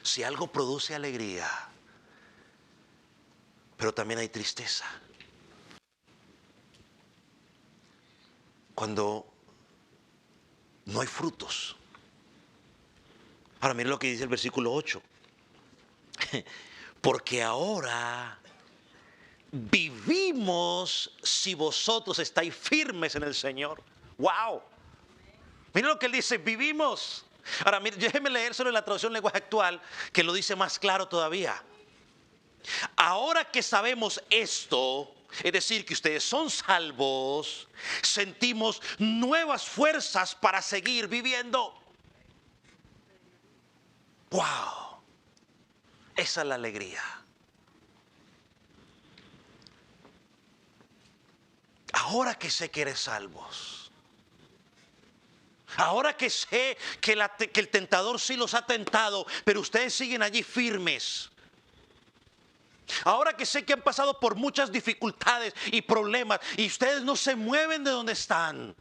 Si algo produce alegría, pero también hay tristeza. Cuando no hay frutos. Ahora miren lo que dice el versículo 8. Porque ahora vivimos si vosotros estáis firmes en el Señor. ¡Wow! Miren lo que él dice, vivimos. Ahora, miren, déjenme leer sobre la traducción lenguaje actual, que lo dice más claro todavía. Ahora que sabemos esto, es decir, que ustedes son salvos, sentimos nuevas fuerzas para seguir viviendo. ¡Wow! Esa es la alegría. Ahora que sé que eres salvos, ahora que sé que el tentador sí los ha tentado, pero ustedes siguen allí firmes. Ahora que sé que han pasado por muchas dificultades y problemas y ustedes no se mueven de donde están.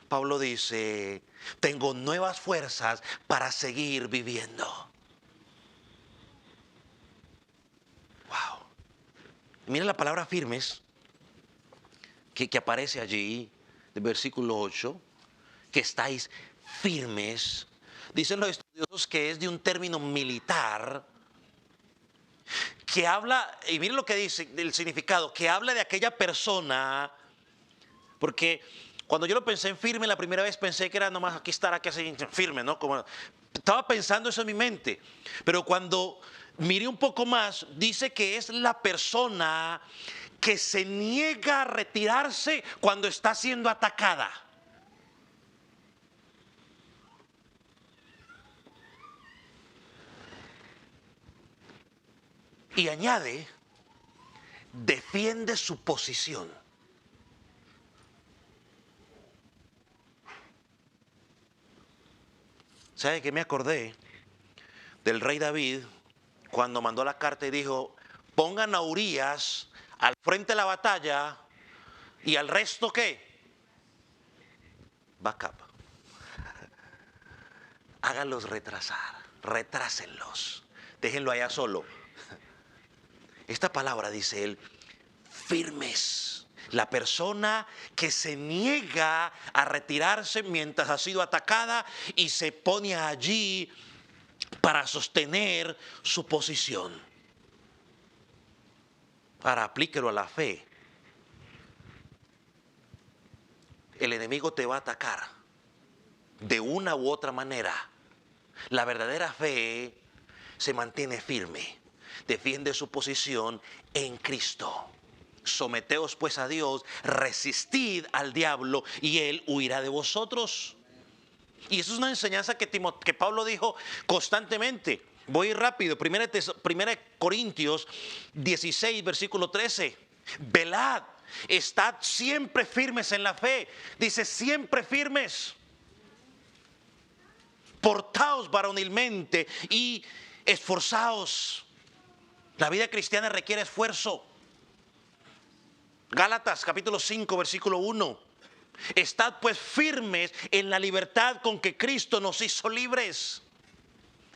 Pablo dice, tengo nuevas fuerzas para seguir viviendo. Wow. Miren la palabra firmes que aparece allí, del versículo 8, que estáis firmes. Dicen los estudiosos que es de un término militar que habla, y miren lo que dice el significado, que habla de aquella persona, porque cuando yo lo pensé en firme la primera vez pensé que era nomás aquí estar, aquí así firme, ¿no? Como, estaba pensando eso en mi mente, pero cuando miré un poco más, dice que es la persona que se niega a retirarse cuando está siendo atacada. Y añade, defiende su posición. ¿Sabe qué me acordé? Del rey David, cuando mandó la carta y dijo, pongan a Urías al frente de la batalla y al resto, ¿qué? Backup. Háganlos retrasar, retrásenlos, déjenlo allá solo. Esta palabra, dice él, firmes. La persona que se niega a retirarse mientras ha sido atacada y se pone allí para sostener su posición. Ahora aplíquelo a la fe. El enemigo te va a atacar de una u otra manera. La verdadera fe se mantiene firme, defiende su posición en Cristo. Someteos pues a Dios, resistid al diablo y él huirá de vosotros. Y eso es una enseñanza que Pablo dijo constantemente. Voy rápido, 1 Corintios 16, versículo 13. Velad, estad siempre firmes en la fe. Dice, siempre firmes. Portaos varonilmente y esforzaos. La vida cristiana requiere esfuerzo. Gálatas capítulo 5, versículo 1. Estad pues firmes en la libertad con que Cristo nos hizo libres.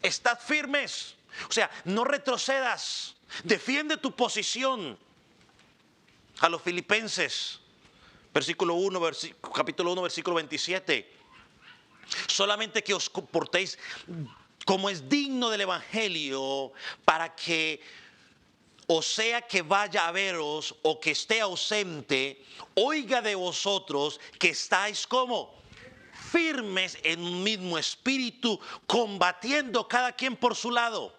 Estad firmes. O sea, no retrocedas. Defiende tu posición. A los Filipenses, versículo 1, capítulo 1, versículo 27. Solamente que os comportéis como es digno del Evangelio, para que, o sea que vaya a veros o que esté ausente, oiga de vosotros que estáis como firmes en un mismo espíritu, combatiendo cada quien por su lado.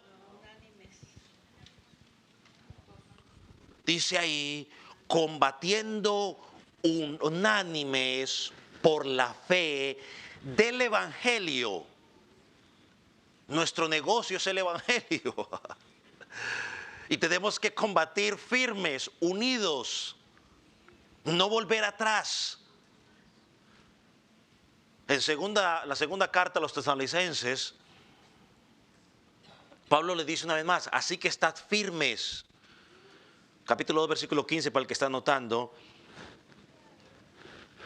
Dice ahí, combatiendo unánimes por la fe del Evangelio. Nuestro negocio es el Evangelio. Y tenemos que combatir firmes, unidos, no volver atrás. En la segunda carta a los tesalonicenses, Pablo le dice una vez más, así que estad firmes. Capítulo 2, versículo 15, para el que está anotando.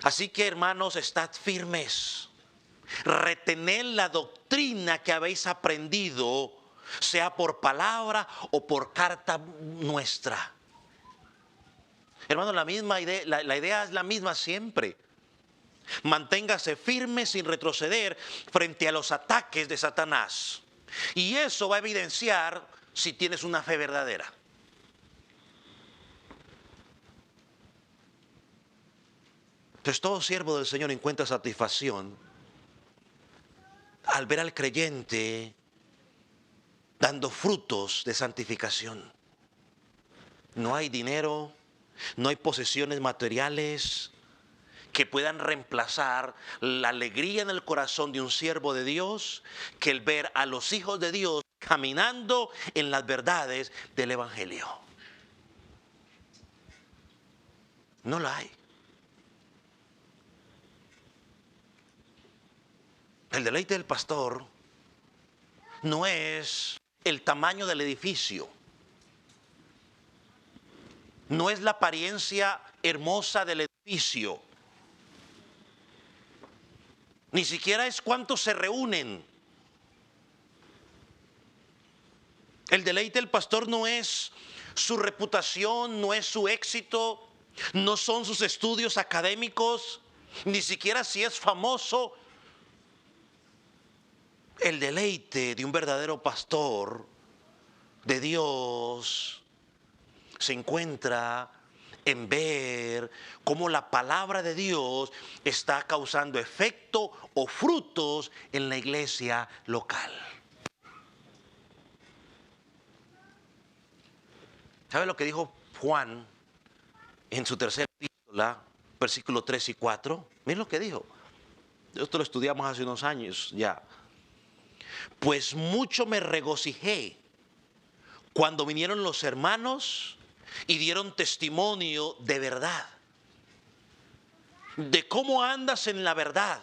Así que, hermanos, estad firmes. Retened la doctrina que habéis aprendido, sea por palabra o por carta nuestra. Hermano, la misma idea, la idea es la misma siempre. Manténgase firme sin retroceder frente a los ataques de Satanás. Y eso va a evidenciar si tienes una fe verdadera. Entonces todo siervo del Señor encuentra satisfacción al ver al creyente dando frutos de santificación. No hay dinero, No hay posesiones materiales que puedan reemplazar la alegría en el corazón de un siervo de Dios, que el ver a los hijos de Dios caminando en las verdades del Evangelio. No la hay. El deleite del pastor no es el tamaño del edificio, no es la apariencia hermosa del edificio, ni siquiera es cuántos se reúnen. El deleite del pastor no es su reputación, no es su éxito, no son sus estudios académicos, ni siquiera si es famoso. El deleite de un verdadero pastor de Dios se encuentra en ver cómo la palabra de Dios está causando efecto o frutos en la iglesia local. ¿Sabe lo que dijo Juan en su tercera epístola, versículos 3 y 4? Miren lo que dijo. Esto lo estudiamos hace unos años ya. Pues mucho me regocijé cuando vinieron los hermanos y dieron testimonio de verdad, de cómo andas en la verdad.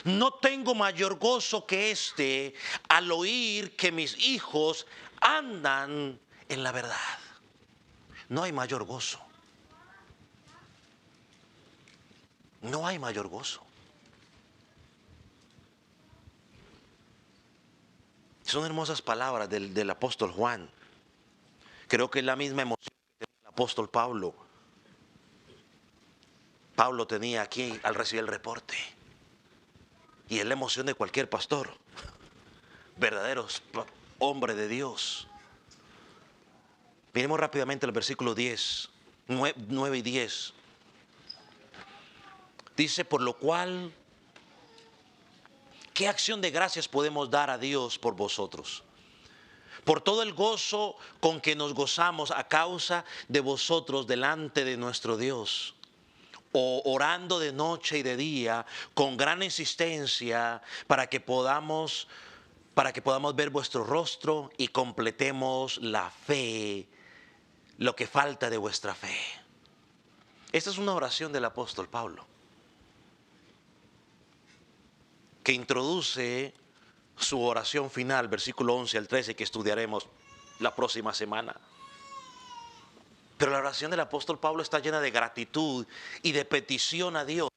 No tengo mayor gozo que este al oír que mis hijos andan en la verdad. No hay mayor gozo. No hay mayor gozo. Son hermosas palabras del apóstol Juan. Creo que es la misma emoción que tenía el apóstol Pablo. Pablo tenía aquí al recibir el reporte. Y es la emoción de cualquier pastor. Verdaderos hombre de Dios. Miremos rápidamente el versículo 10, 9 y 10. Dice, por lo cual, ¿qué acción de gracias podemos dar a Dios por vosotros? Por todo el gozo con que nos gozamos a causa de vosotros delante de nuestro Dios, o orando de noche y de día con gran insistencia para que podamos ver vuestro rostro y completemos la fe, lo que falta de vuestra fe. Esta es una oración del apóstol Pablo, que introduce su oración final, versículo 11 al 13, que estudiaremos la próxima semana. Pero la oración del apóstol Pablo está llena de gratitud y de petición a Dios.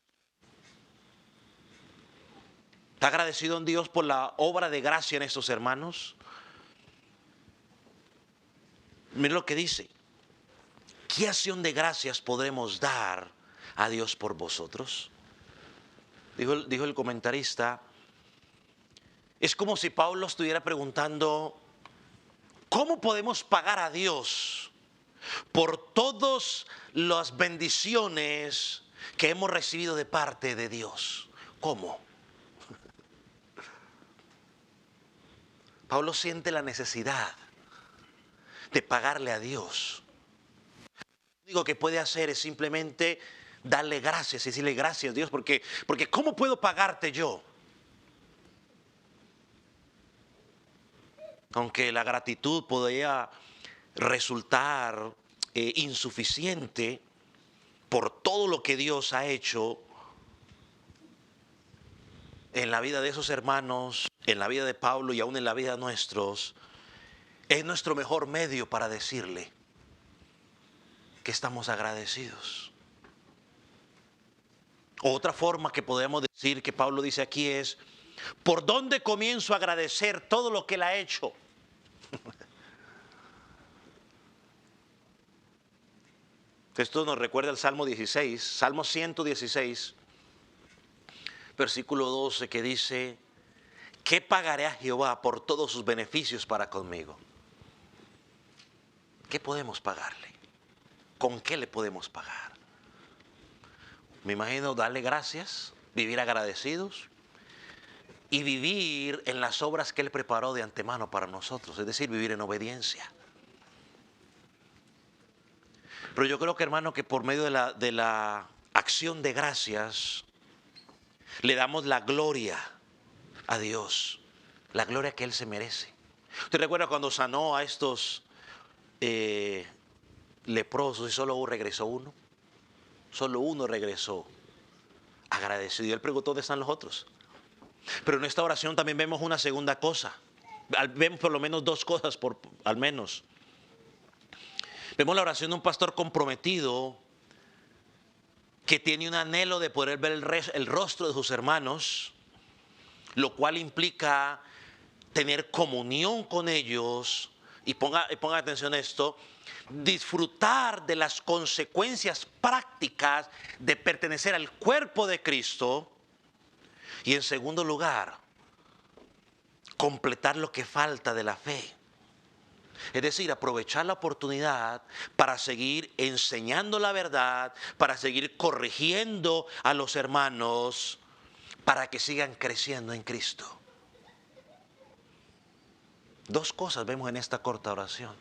¿Está agradecido en Dios por la obra de gracia en estos hermanos? Miren lo que dice. ¿Qué acción de gracias podremos dar a Dios por vosotros? Dijo el comentarista, es como si Pablo estuviera preguntando, ¿cómo podemos pagar a Dios por todas las bendiciones que hemos recibido de parte de Dios? ¿Cómo? Pablo siente la necesidad de pagarle a Dios. Lo único que puede hacer es simplemente darle gracias y decirle gracias, Dios, porque ¿cómo puedo pagarte yo? Aunque la gratitud podría resultar insuficiente por todo lo que Dios ha hecho en la vida de esos hermanos, en la vida de Pablo y aún en la vida de nuestros, es nuestro mejor medio para decirle que estamos agradecidos. Otra forma que podemos decir que Pablo dice aquí es, ¿por dónde comienzo a agradecer todo lo que él ha hecho? Esto nos recuerda el Salmo 16, Salmo 116, versículo 12, que dice, ¿qué pagaré a Jehová por todos sus beneficios para conmigo? ¿Qué podemos pagarle? ¿Con qué le podemos pagar? Me imagino darle gracias, vivir agradecidos y vivir en las obras que Él preparó de antemano para nosotros, es decir, vivir en obediencia. Pero yo creo que, hermano, que por medio de la acción de gracias, le damos la gloria a Dios, la gloria que Él se merece. ¿Usted recuerda cuando sanó a estos leprosos y solo regresó uno? Solo uno regresó agradecido. Y Él preguntó: ¿dónde están los otros? Pero en esta oración también vemos una segunda cosa. Vemos por lo menos dos cosas, al menos. Vemos la oración de un pastor comprometido que tiene un anhelo de poder ver el rostro de sus hermanos, lo cual implica tener comunión con ellos. Y ponga atención a esto: disfrutar de las consecuencias prácticas de pertenecer al cuerpo de Cristo. Y en segundo lugar, completar lo que falta de la fe. Es decir, aprovechar la oportunidad para seguir enseñando la verdad, para seguir corrigiendo a los hermanos, para que sigan creciendo en Cristo. Dos cosas vemos en esta corta oración.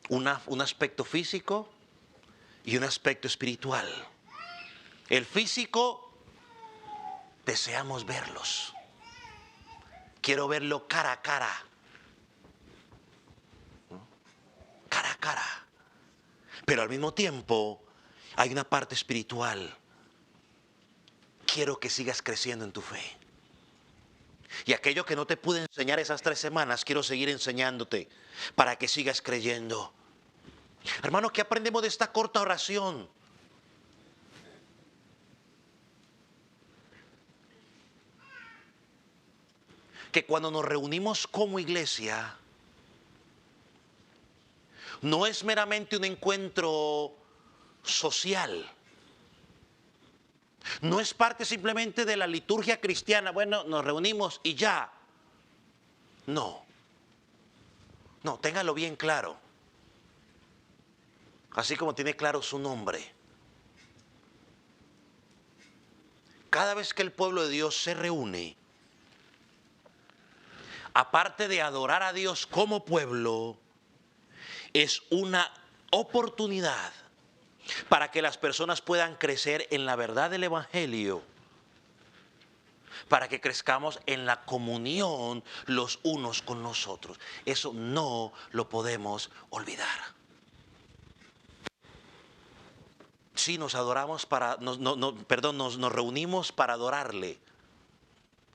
Un aspecto físico y un aspecto espiritual. El físico, deseamos verlos. Quiero verlo cara a cara. Cara a cara. Pero al mismo tiempo hay una parte espiritual. Quiero que sigas creciendo en tu fe. Y aquello que no te pude enseñar esas 3 semanas, quiero seguir enseñándote para que sigas creyendo. Hermano, ¿qué aprendemos de esta corta oración? Que cuando nos reunimos como iglesia, no es meramente un encuentro social. No es parte simplemente de la liturgia cristiana. Bueno, nos reunimos y ya. No, téngalo bien claro. Así como tiene claro su nombre. Cada vez que el pueblo de Dios se reúne, aparte de adorar a Dios como pueblo, es una oportunidad para que las personas puedan crecer en la verdad del Evangelio, para que crezcamos en la comunión los unos con los otros. Eso no lo podemos olvidar. Sí, nos adoramos nos reunimos para adorarle.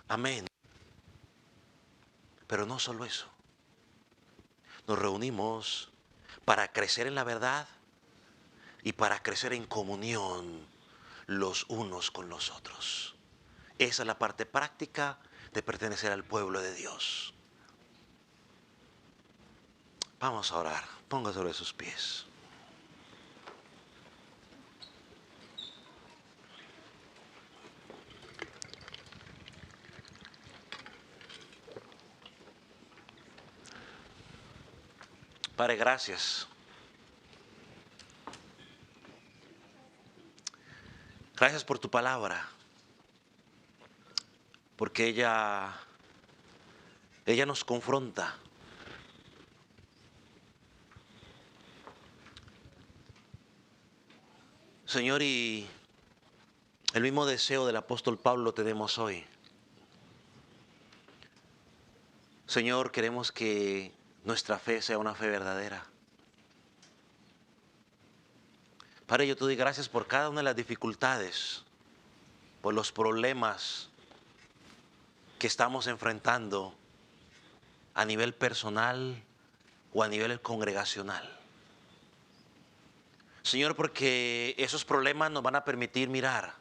Amén. Pero no solo eso. Nos reunimos para crecer en la verdad y para crecer en comunión los unos con los otros. Esa es la parte práctica de pertenecer al pueblo de Dios. Vamos a orar. Ponga sobre sus pies. Padre, gracias. Gracias por tu palabra. Porque ella nos confronta. Señor, y el mismo deseo del apóstol Pablo lo tenemos hoy. Señor, queremos que nuestra fe sea una fe verdadera. Padre, yo te doy gracias por cada una de las dificultades, por los problemas que estamos enfrentando a nivel personal o a nivel congregacional. Señor, porque esos problemas nos van a permitir mirar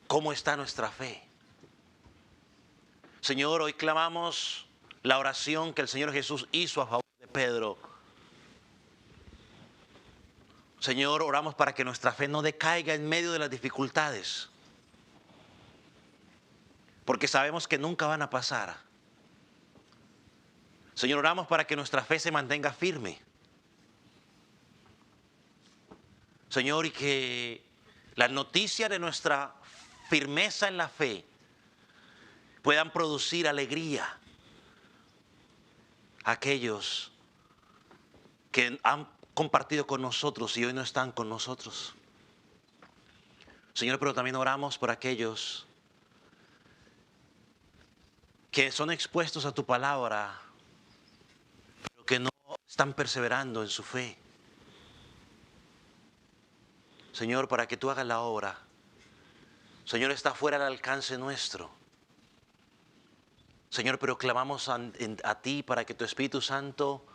cómo está nuestra fe. Señor, hoy clamamos la oración que el Señor Jesús hizo a favor de Pedro. Señor, oramos para que nuestra fe no decaiga en medio de las dificultades, porque sabemos que nunca van a pasar. Señor, oramos para que nuestra fe se mantenga firme. Señor, y que la noticia de nuestra firmeza en la fe puedan producir alegría a aquellos que han compartido con nosotros y hoy no están con nosotros. Señor, pero también oramos por aquellos que son expuestos a tu palabra, pero que no están perseverando en su fe. Señor, para que tú hagas la obra. Señor, está fuera del alcance nuestro. Señor, pero clamamos a ti para que tu Espíritu Santo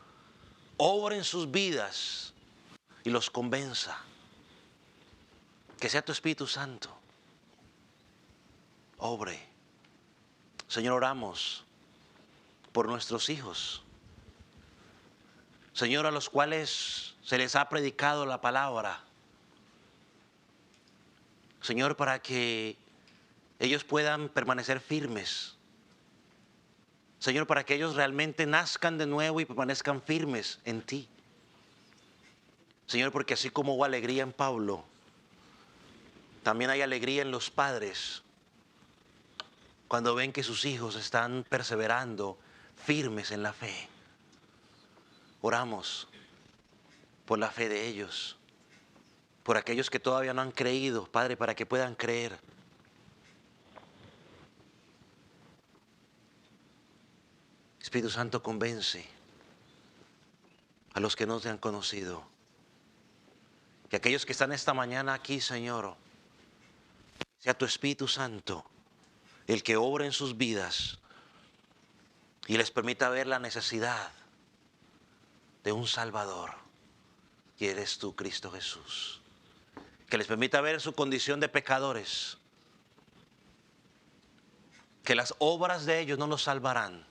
obre en sus vidas y los convenza. Que sea tu Espíritu Santo. Obre. Señor, oramos por nuestros hijos. Señor, a los cuales se les ha predicado la palabra. Señor, para que ellos puedan permanecer firmes. Señor, para que ellos realmente nazcan de nuevo y permanezcan firmes en ti. Señor, porque así como hubo alegría en Pablo, también hay alegría en los padres cuando ven que sus hijos están perseverando firmes en la fe. Oramos por la fe de ellos, por aquellos que todavía no han creído, Padre, para que puedan creer. Espíritu Santo, convence a los que no te han conocido. Que aquellos que están esta mañana aquí, Señor, sea tu Espíritu Santo el que obra en sus vidas y les permita ver la necesidad de un Salvador. Y eres tú, Cristo Jesús. Que les permita ver su condición de pecadores. Que las obras de ellos no los salvarán,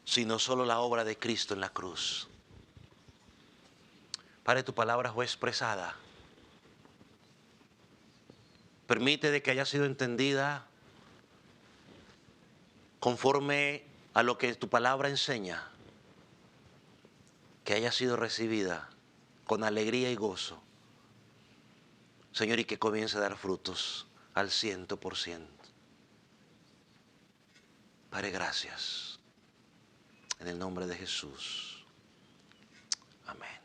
sino solo la obra de Cristo en la cruz. Padre, tu palabra fue expresada. Permite de que haya sido entendida conforme a lo que tu palabra enseña. Que haya sido recibida con alegría y gozo. Señor, y que comience a dar frutos al 100%. Padre, gracias. En el nombre de Jesús. Amén.